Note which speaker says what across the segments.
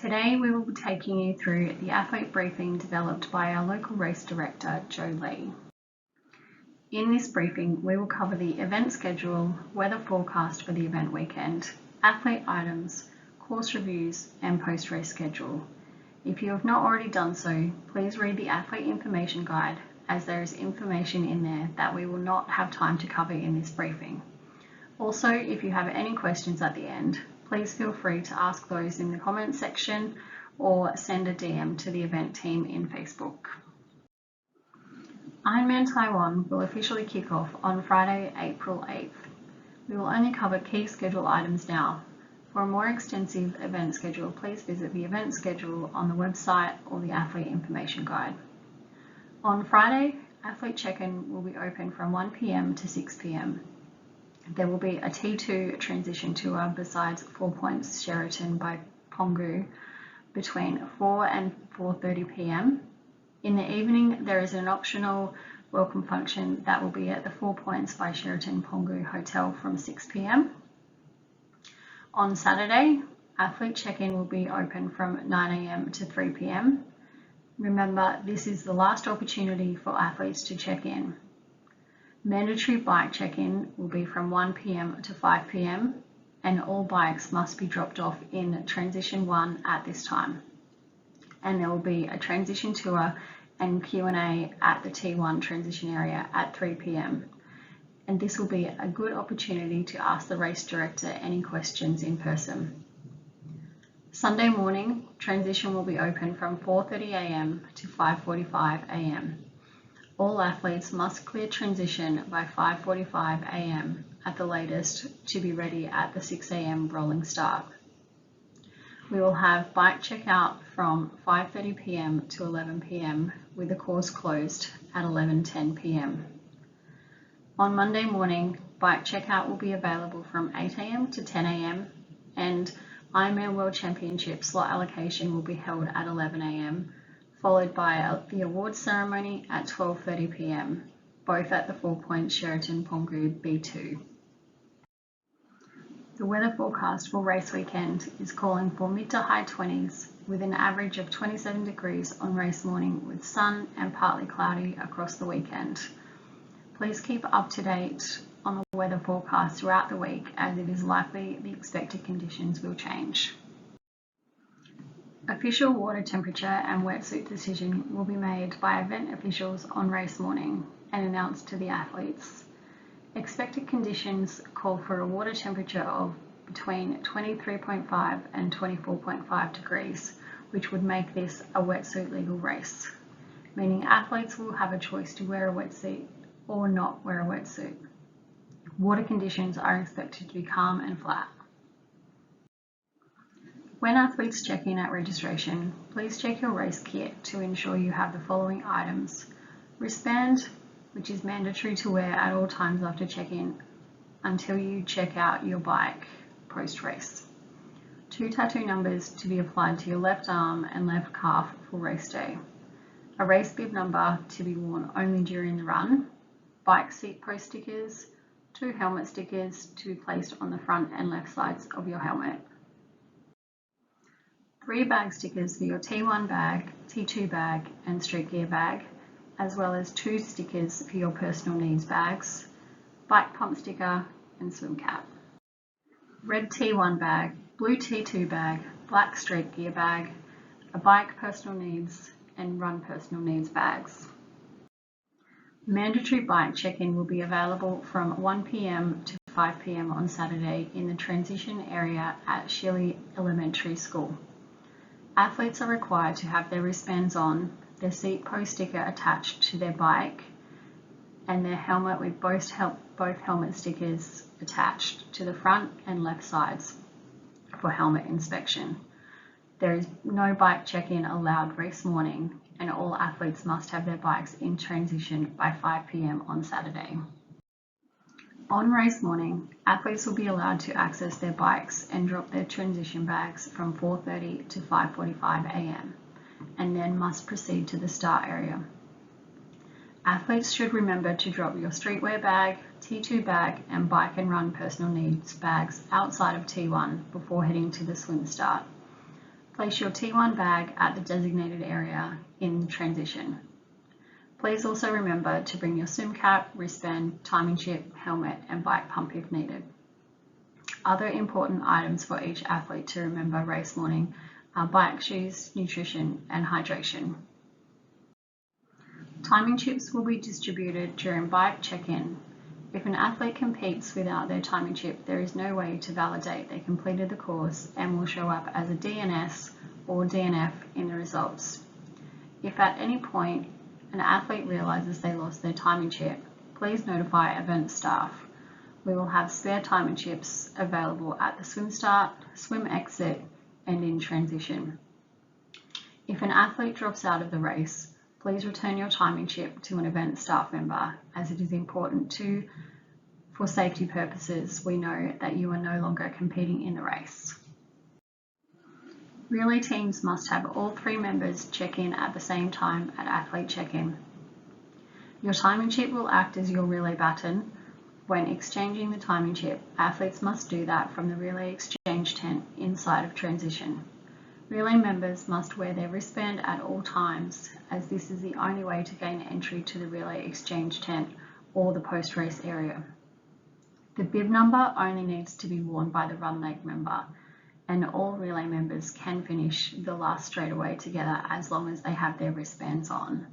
Speaker 1: Today we will be taking you through the athlete briefing developed by our local race director, Joe Lee. In this briefing, we will cover the event schedule, weather forecast for the event weekend, athlete items, course reviews, and post-race schedule. If you have not already done so, please read the athlete information guide, as there is information in there that we will not have time to cover in this briefing. Also, if you have any questions at the end, please feel free to ask those in the comments section or send a DM to the event team in Facebook. Ironman Taiwan will officially kick off on Friday, April 8th. We will only cover key schedule items now. For a more extensive event schedule, please visit the event schedule on the website or the athlete information guide. On Friday, athlete check-in will be open from 1 p.m. to 6 p.m. There will be a T2 transition tour besides 4 Points Sheraton by Penghu between 4 and 4:30 p.m. In the evening, there is an optional welcome function that will be at the 4 Points by Sheraton Penghu Hotel from 6 p.m. On Saturday, athlete check-in will be open from 9 a.m. to 3 p.m. Remember, this is the last opportunity for athletes to check in. Mandatory bike check-in will be from 1 p.m. to 5 p.m. and all bikes must be dropped off in Transition 1 at this time. And there will be a transition tour and Q&A at the T1 transition area at 3 p.m. And this will be a good opportunity to ask the race director any questions in person. Sunday morning, transition will be open from 4:30 a.m. to 5:45 a.m. All athletes must clear transition by 5:45 a.m. at the latest to be ready at the 6 a.m. rolling start. We will have bike checkout from 5:30 p.m. to 11 p.m. with the course closed at 11:10 p.m. On Monday morning, bike checkout will be available from 8 a.m. to 10 a.m. and Ironman World Championship slot allocation will be held at 11 a.m. followed by the awards ceremony at 12:30 p.m, both at the 4 Points Sheraton Penghu B2. The weather forecast for race weekend is calling for mid to high 20s with an average of 27 degrees on race morning with sun and partly cloudy across the weekend. Please keep up to date on the weather forecast throughout the week as it is likely the expected conditions will change. Official water temperature and wetsuit decision will be made by event officials on race morning and announced to the athletes. Expected conditions call for a water temperature of between 23.5 and 24.5 degrees, which would make this a wetsuit legal race, meaning athletes will have a choice to wear a wetsuit or not wear a wetsuit. Water conditions are expected to be calm and flat. When athletes check in at registration, please check your race kit to ensure you have the following items: wristband, which is mandatory to wear at all times after check-in until you check out your bike post-race. 2 tattoo numbers to be applied to your left arm and left calf for race day. A race bib number to be worn only during the run. Bike seat post stickers. 2 helmet stickers to be placed on the front and left sides of your helmet. 3 bag stickers for your T1 bag, T2 bag and street gear bag, as well as 2 stickers for your personal needs bags, bike pump sticker and swim cap. Red T1 bag, blue T2 bag, black street gear bag, a bike personal needs and run personal needs bags. Mandatory bike check-in will be available from 1 p.m. to 5 p.m. on Saturday in the transition area at Shirley Elementary School. Athletes are required to have their wristbands on, their seat post sticker attached to their bike, and their helmet with both helmet stickers attached to the front and left sides for helmet inspection. There is no bike check-in allowed race morning, and all athletes must have their bikes in transition by 5 p.m. on Saturday. On race morning, athletes will be allowed to access their bikes and drop their transition bags from 4:30 to 5:45 a.m. and then must proceed to the start area. Athletes should remember to drop your streetwear bag, T2 bag and bike and run personal needs bags outside of T1 before heading to the swim start. Place your T1 bag at the designated area in transition. Please also remember to bring your swim cap, wristband, timing chip, helmet, and bike pump if needed. Other important items for each athlete to remember race morning are bike shoes, nutrition, and hydration. Timing chips will be distributed during bike check-in. If an athlete competes without their timing chip, there is no way to validate they completed the course and will show up as a DNS or DNF in the results. If at any point an athlete realizes they lost their timing chip, please notify event staff. We will have spare timing chips available at the swim start, swim exit, and in transition. If an athlete drops out of the race, please return your timing chip to an event staff member, as it is important for safety purposes, we know that you are no longer competing in the race. Relay teams must have all 3 members check in at the same time at athlete check-in. Your timing chip will act as your relay baton. When exchanging the timing chip, athletes must do that from the relay exchange tent inside of transition. Relay members must wear their wristband at all times, as this is the only way to gain entry to the relay exchange tent or the post-race area. The bib number only needs to be worn by the run leg member, and all relay members can finish the last straightaway together as long as they have their wristbands on.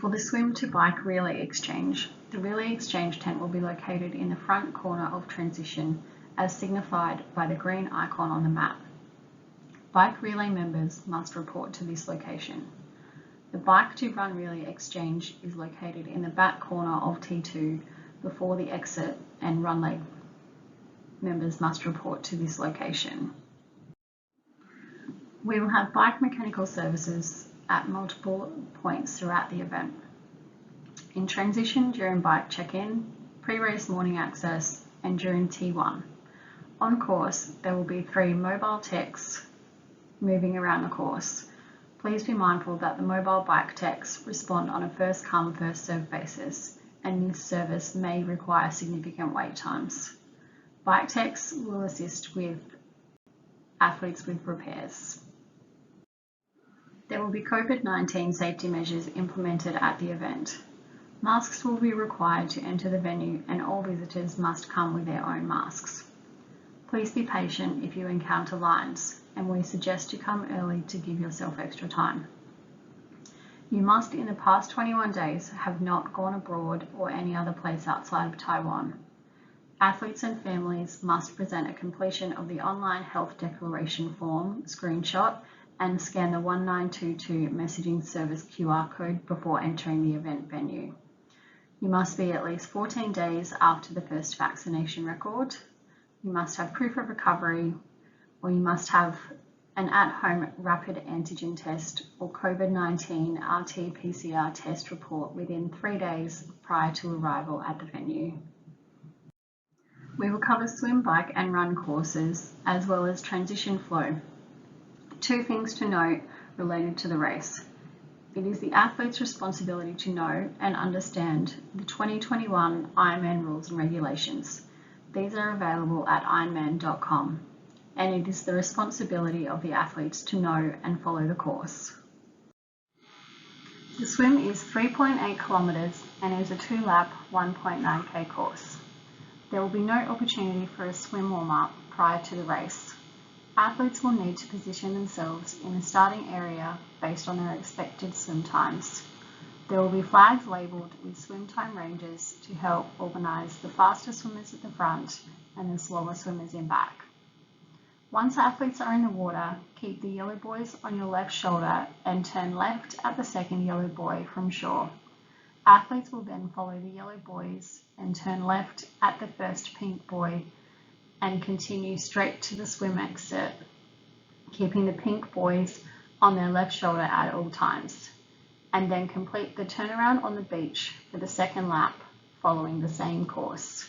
Speaker 1: For the swim to bike relay exchange, the relay exchange tent will be located in the front corner of transition, as signified by the green icon on the map. Bike relay members must report to this location. The bike to run relay exchange is located in the back corner of T2 before the exit, and run leg members must report to this location. We will have bike mechanical services at multiple points throughout the event. In transition during bike check-in, pre-race morning access, and during T1. On course, there will be 3 mobile techs moving around the course. Please be mindful that the mobile bike techs respond on a first come, first served basis, and this service may require significant wait times. Bike techs will assist with athletes with repairs. There will be COVID-19 safety measures implemented at the event. Masks will be required to enter the venue, and all visitors must come with their own masks. Please be patient if you encounter lines, and we suggest you come early to give yourself extra time. You must, in the past 21 days, have not gone abroad or any other place outside of Taiwan. Athletes and families must present a completion of the online health declaration form screenshot and scan the 1922 messaging service QR code before entering the event venue. You must be at least 14 days after the first vaccination record. You must have proof of recovery, or you must have an at-home rapid antigen test or COVID-19 RT-PCR test report within 3 days prior to arrival at the venue. We will cover swim, bike and run courses, as well as transition flow. 2 things to note related to the race. It is the athlete's responsibility to know and understand the 2021 Ironman rules and regulations. These are available at ironman.com, and it is the responsibility of the athletes to know and follow the course. The swim is 3.8 kilometres and is a 2-lap 1.9k course. There will be no opportunity for a swim warm-up prior to the race. Athletes will need to position themselves in the starting area based on their expected swim times. There will be flags labelled with swim time ranges to help organise the faster swimmers at the front and the slower swimmers in back. Once athletes are in the water, keep the yellow buoys on your left shoulder and turn left at the second yellow buoy from shore. Athletes will then follow the yellow buoys and turn left at the first pink buoy and continue straight to the swim exit, keeping the pink buoys on their left shoulder at all times, and then complete the turnaround on the beach for the second lap following the same course.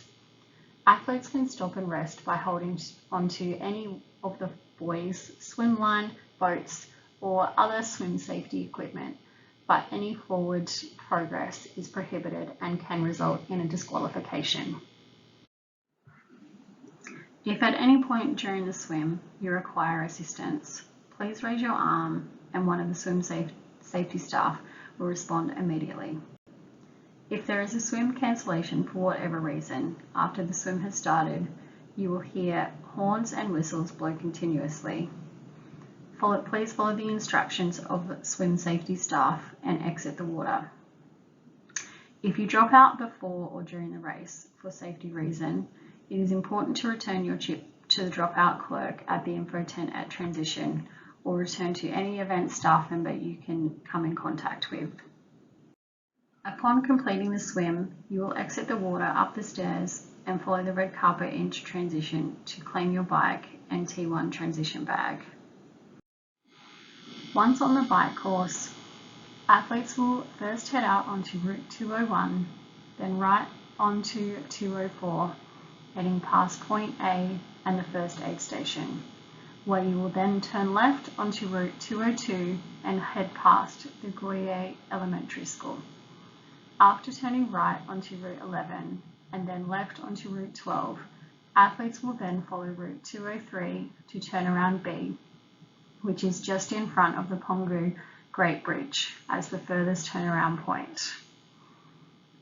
Speaker 1: Athletes can stop and rest by holding onto any of the buoys, swim line, boats, or other swim safety equipment, but any forward progress is prohibited and can result in a disqualification. If at any point during the swim you require assistance, please raise your arm and one of the swim safety staff will respond immediately. If there is a swim cancellation for whatever reason after the swim has started, you will hear horns and whistles blow continuously. Please follow the instructions of swim safety staff and exit the water. If you drop out before or during the race for safety reason, it is important to return your chip to the dropout clerk at the info tent at transition or return to any event staff member you can come in contact with. Upon completing the swim, you will exit the water up the stairs and follow the red carpet into transition to claim your bike and T1 transition bag. Once on the bike course, athletes will first head out onto Route 201, then right onto 204, heading past Point A and the first aid station, where you will then turn left onto Route 202 and head past the Goyer Elementary School. After turning right onto Route 11 and then left onto Route 12, athletes will then follow Route 203 to turnaround B, which is just in front of the Penghu Great Bridge as the furthest turnaround point.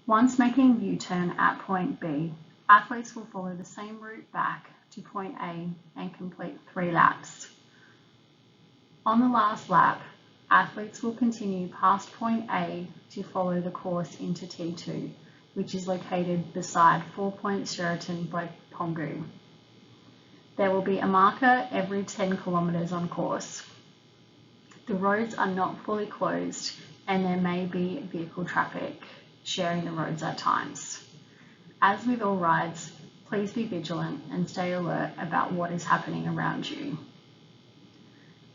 Speaker 1: Once making U-turn at Point B, athletes will follow the same route back to Point A and complete 3 laps. On the last lap, athletes will continue past Point A to follow the course into T2, which is located beside 4 Point Sheraton by Penghu. There will be a marker every 10 kilometres on course. The roads are not fully closed and there may be vehicle traffic sharing the roads at times. As with all rides, please be vigilant and stay alert about what is happening around you.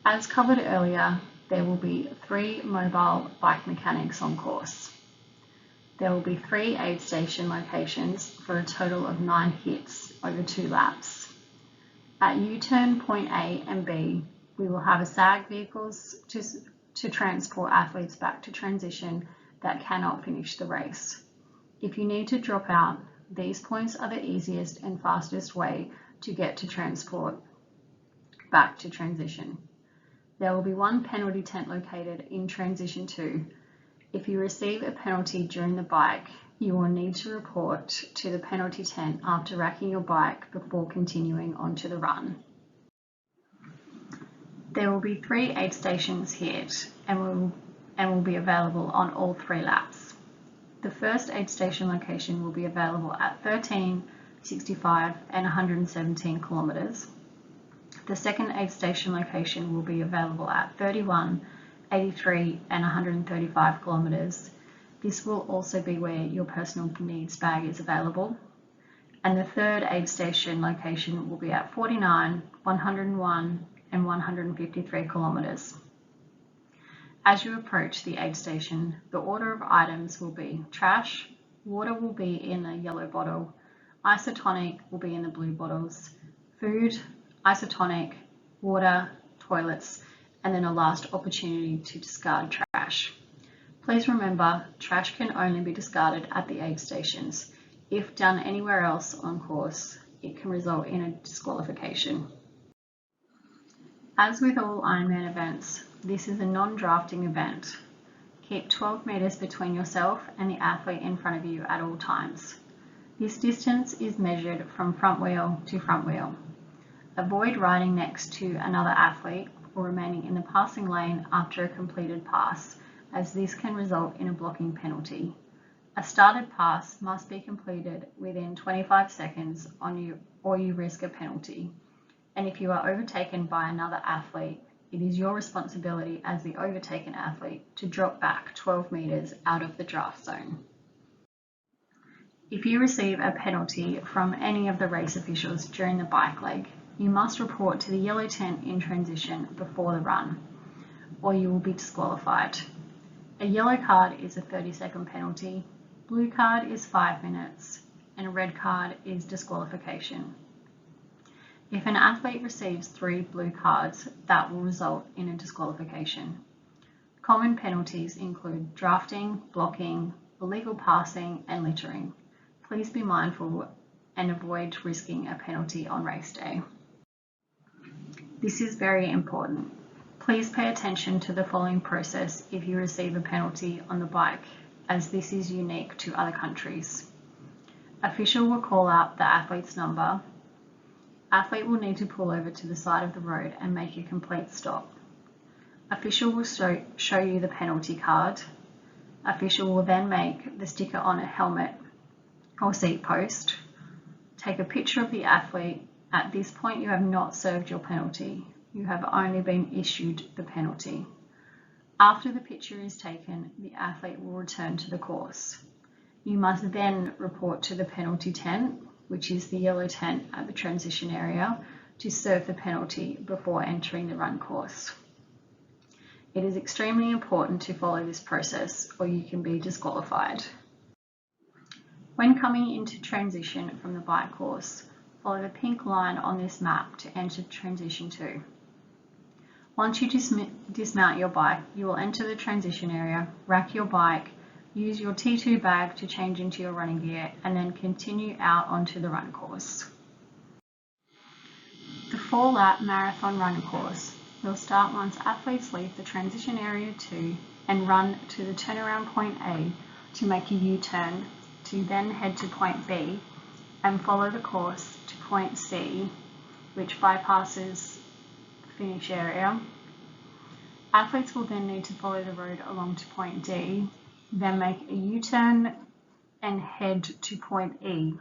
Speaker 1: As covered earlier, there will be 3 mobile bike mechanics on course. There will be 3 aid station locations for a total of 9 hits over 2 laps. At U-turn Point A and B, we will have a SAG vehicles to transport athletes back to transition that cannot finish the race. If you need to drop out, these points are the easiest and fastest way to get to transport back to transition. There will be 1 penalty tent located in transition 2. If you receive a penalty during the bike, you will need to report to the penalty tent after racking your bike before continuing onto the run. There will be 3 aid stations hit and will be available on all 3 laps. The first aid station location will be available at 13, 65 and 117 kilometres. The second aid station location will be available at 31, 83 and 135 kilometres. This will also be where your personal needs bag is available. And the third aid station location will be at 49, 101 and 153 kilometres. As you approach the aid station, the order of items will be trash, water will be in a yellow bottle, isotonic will be in the blue bottles, food, isotonic, water, toilets, and then a last opportunity to discard trash. Please remember, trash can only be discarded at the aid stations. If done anywhere else on course, it can result in a disqualification. As with all Ironman events, this is a non-drafting event. Keep 12 metres between yourself and the athlete in front of you at all times. This distance is measured from front wheel to front wheel. Avoid riding next to another athlete or remaining in the passing lane after a completed pass, as this can result in a blocking penalty. A started pass must be completed within 25 seconds or you risk a penalty. And if you are overtaken by another athlete, it is your responsibility as the overtaken athlete to drop back 12 metres out of the draft zone. If you receive a penalty from any of the race officials during the bike leg, you must report to the yellow tent in transition before the run, or you will be disqualified. A yellow card is a 30-second penalty, blue card is 5 minutes, and a red card is disqualification. If an athlete receives 3 blue cards, that will result in a disqualification. Common penalties include drafting, blocking, illegal passing, and littering. Please be mindful and avoid risking a penalty on race day. This is very important. Please pay attention to the following process if you receive a penalty on the bike, as this is unique to other countries. Official will call out the athlete's number. Athlete will need to pull over to the side of the road and make a complete stop. Official will show you the penalty card. Official will then make the sticker on a helmet or seat post. Take a picture of the athlete. At this point, you have not served your penalty. You have only been issued the penalty. After the picture is taken, the athlete will return to the course. You must then report to the penalty tent, which is the yellow tent at the transition area, to serve the penalty before entering the run course. It is extremely important to follow this process or you can be disqualified. When coming into transition from the bike course, follow the pink line on this map to enter transition 2. Once you dismount your bike, you will enter the transition area, rack your bike, use your T2 bag to change into your running gear, and then continue out onto the run course. The 4-lap marathon run course will start once athletes leave the transition area 2 and run to the turnaround point A to make a U-turn, to then head to point B and follow the course to point C, which bypasses the finish area. Athletes will then need to follow the road along to point D, then make a U-turn and head to point E.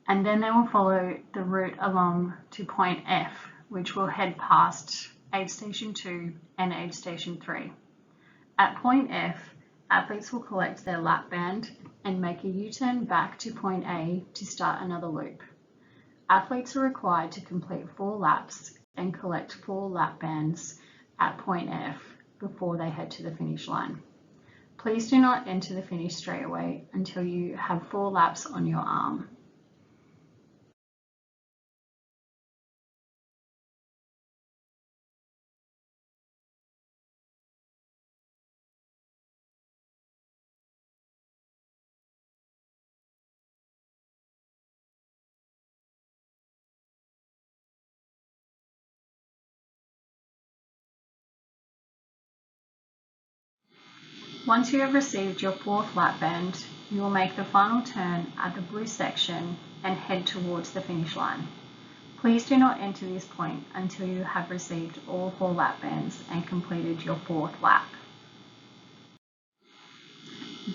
Speaker 1: And then they will follow the route along to point F, which will head past aid station 2 and aid station 3. At point F, athletes will collect their lap band and make a U-turn back to point A to start another loop. Athletes are required to complete 4 laps and collect 4 lap bands at point F before they head to the finish line. Please do not enter the finish straight away until you have 4 laps on your arm. Once you have received your 4th lap band, you will make the final turn at the blue section and head towards the finish line. Please do not enter this point until you have received all 4 lap bands and completed your 4th lap.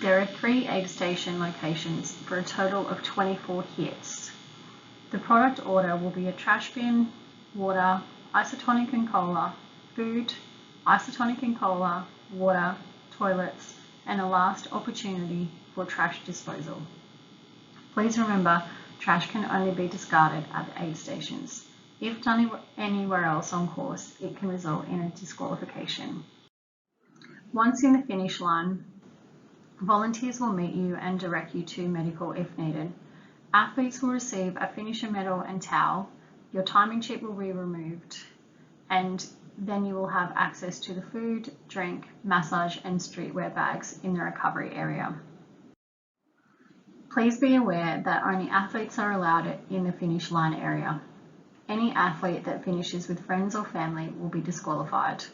Speaker 1: There are 3 aid station locations for a total of 24 hits. The product order will be a trash bin, water, isotonic and cola, food, isotonic and cola, water, toilets, and a last opportunity for trash disposal. Please remember, trash can only be discarded at the aid stations. If done anywhere else on course, it can result in a disqualification. Once in the finish line, volunteers will meet you and direct you to medical if needed. Athletes will receive a finisher medal and towel, your timing chip will be removed, and then you will have access to the food, drink, massage and streetwear bags in the recovery area. Please be aware that only athletes are allowed in the finish line area. Any athlete that finishes with friends or family will be disqualified.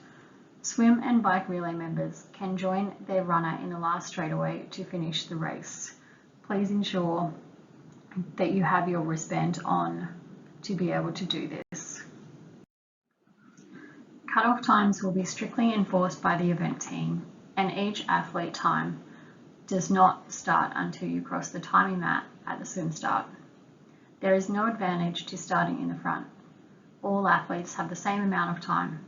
Speaker 1: Swim and bike relay members can join their runner in the last straightaway to finish the race. Please ensure that you have your wristband on to be able to do this. Cut-off times will be strictly enforced by the event team, and each athlete time does not start until you cross the timing mat at the swim start. There is no advantage to starting in the front. All athletes have the same amount of time.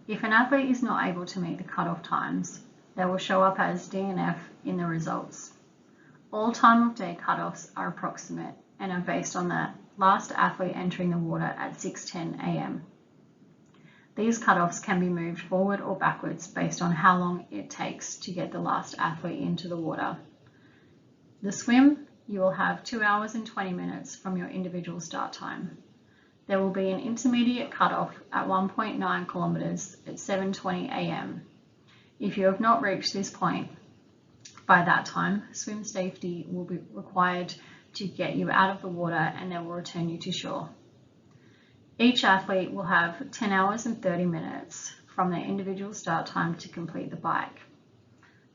Speaker 1: If an athlete is not able to meet the cut-off times, they will show up as DNF in the results. All time of day cut-offs are approximate and are based on the last athlete entering the water at 6:10 a.m. These cut-offs can be moved forward or backwards based on how long it takes to get the last athlete into the water. The swim, you will have 2 hours and 20 minutes from your individual start time. There will be an intermediate cut-off at 1.9 kilometers at 7:20 a.m. If you have not reached this point by that time, swim safety will be required to get you out of the water and then will return you to shore. Each athlete will have 10 hours and 30 minutes from their individual start time to complete the bike.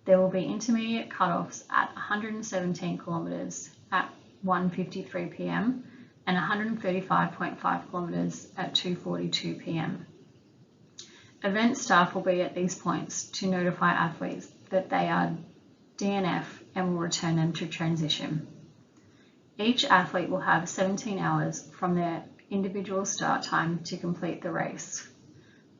Speaker 1: There will be intermediate cutoffs at 117 kilometres at 1:53 p.m. and 135.5 kilometres at 2:42 p.m. Event staff will be at these points to notify athletes that they are DNF and will return them to transition. Each athlete will have 17 hours from their individual start time to complete the race.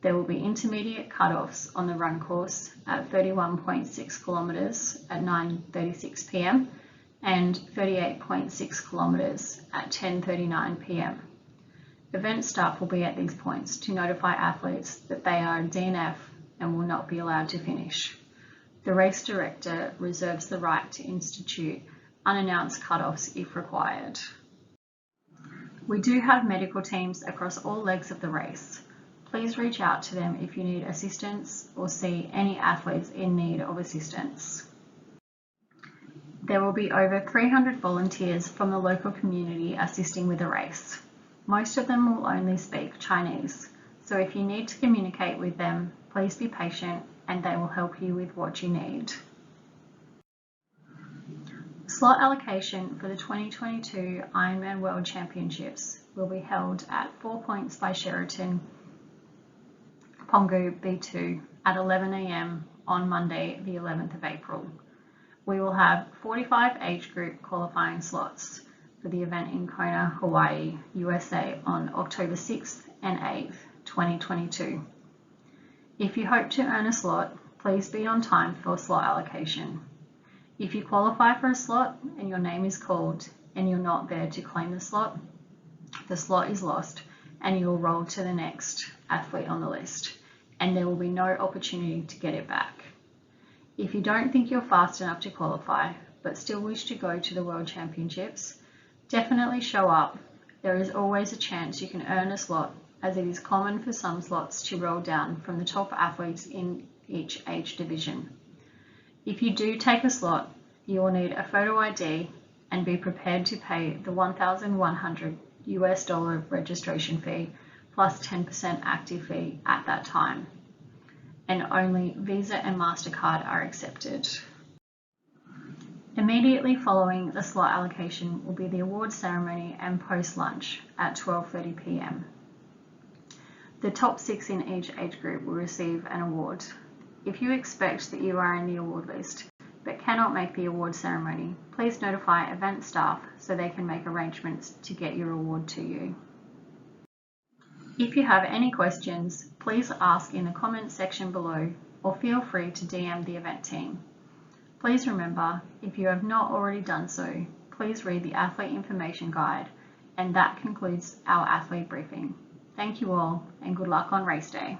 Speaker 1: There will be intermediate cutoffs on the run course at 31.6 kilometres at 9:36 p.m. and 38.6 kilometres at 10:39 p.m. Event staff will be at these points to notify athletes that they are DNF and will not be allowed to finish. The race director reserves the right to institute unannounced cutoffs if required. We do have medical teams across all legs of the race. Please reach out to them if you need assistance or see any athletes in need of assistance. There will be over 300 volunteers from the local community assisting with the race. Most of them will only speak Chinese, so if you need to communicate with them, please be patient and they will help you with what you need. Slot allocation for the 2022 Ironman World Championships will be held at 4 Points by Sheraton, Penghu B2 at 11 a.m. on Monday, the 11th of April. We will have 45 age group qualifying slots for the event in Kona, Hawaii, USA on October 6th and 8th, 2022. If you hope to earn a slot, please be on time for slot allocation. If you qualify for a slot and your name is called and you're not there to claim the slot is lost and you'll roll to the next athlete on the list and there will be no opportunity to get it back. If you don't think you're fast enough to qualify but still wish to go to the World Championships, definitely show up. There is always a chance you can earn a slot, as it is common for some slots to roll down from the top athletes in each age division. If you do take a slot, you will need a photo ID and be prepared to pay the $1,100 registration fee plus 10% active fee at that time. And only Visa and MasterCard are accepted. Immediately following the slot allocation will be the award ceremony and post-lunch at 12:30 p.m. The top 6 in each age group will receive an award. If you expect that you are in the award list but cannot make the award ceremony, please notify event staff so they can make arrangements to get your award to you. If you have any questions, please ask in the comments section below or feel free to DM the event team. Please remember, if you have not already done so, please read the athlete information guide, and that concludes our athlete briefing. Thank you all and good luck on race day.